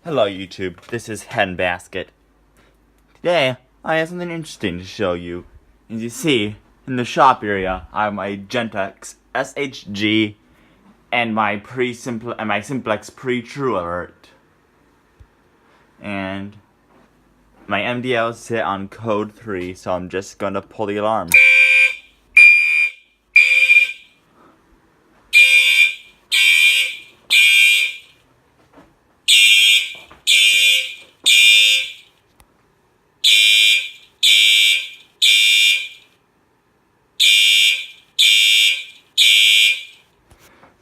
Hello YouTube, this is Henbasket. Today, I have something interesting to show you. As you see, in the shop area, I have my Gentex SHG and my Simplex Pre-True Alert. And my MDL is set on code 3, so I'm just gonna pull the alarm.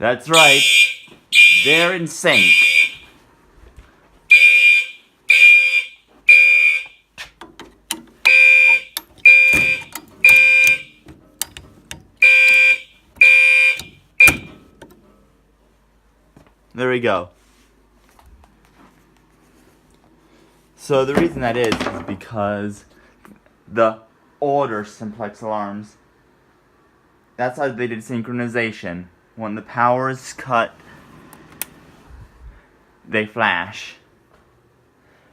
That's right, they're in sync. There we go. So the reason that is because the older Simplex alarms, that's how they did synchronization. When the power is cut, they flash.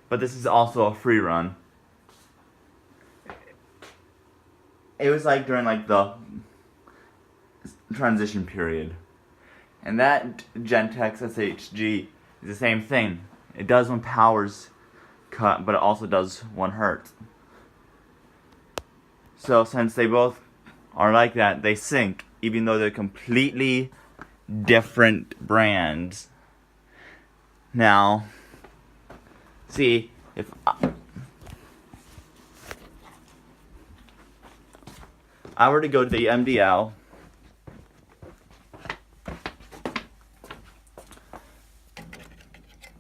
But this is also a free run. It was like during the transition period. And that Gentex SHG is the same thing. It does when power's cut, but it also does 1 hertz. So since they both are like that, they sync, even though they're completely different brands. Now, see, if I were to go to the MDL,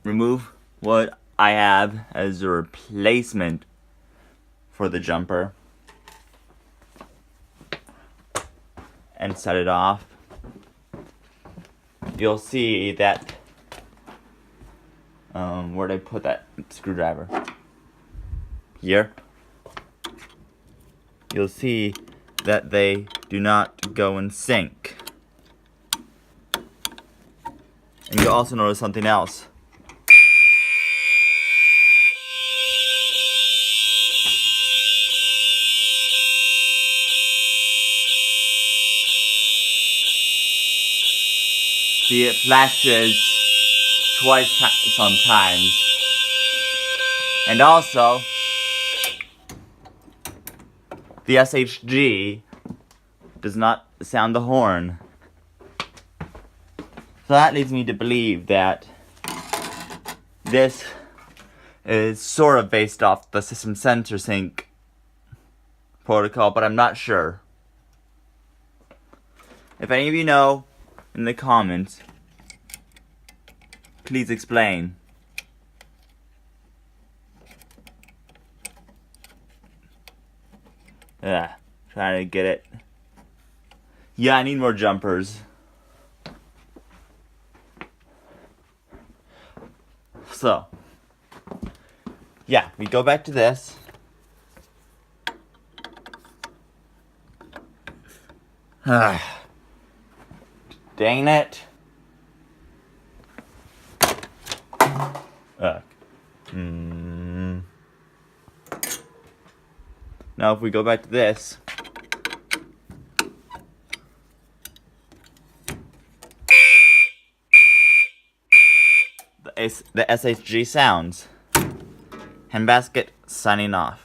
remove what I have as a replacement for the jumper, and set it off, you'll see that, where'd I put that screwdriver? Here. You'll see that they do not go in sync. And you'll also notice something else. See, it flashes twice sometimes. And also, the SHG does not sound the horn. So that leads me to believe that this is sort of based off the system sensor sync protocol, but I'm not sure. If any of you know, in the comments, please explain. Trying to get it. Yeah, I need more jumpers. So, yeah, we go back to this. Dang it. Now if we go back to this, the SHG sounds. Henbasket signing off.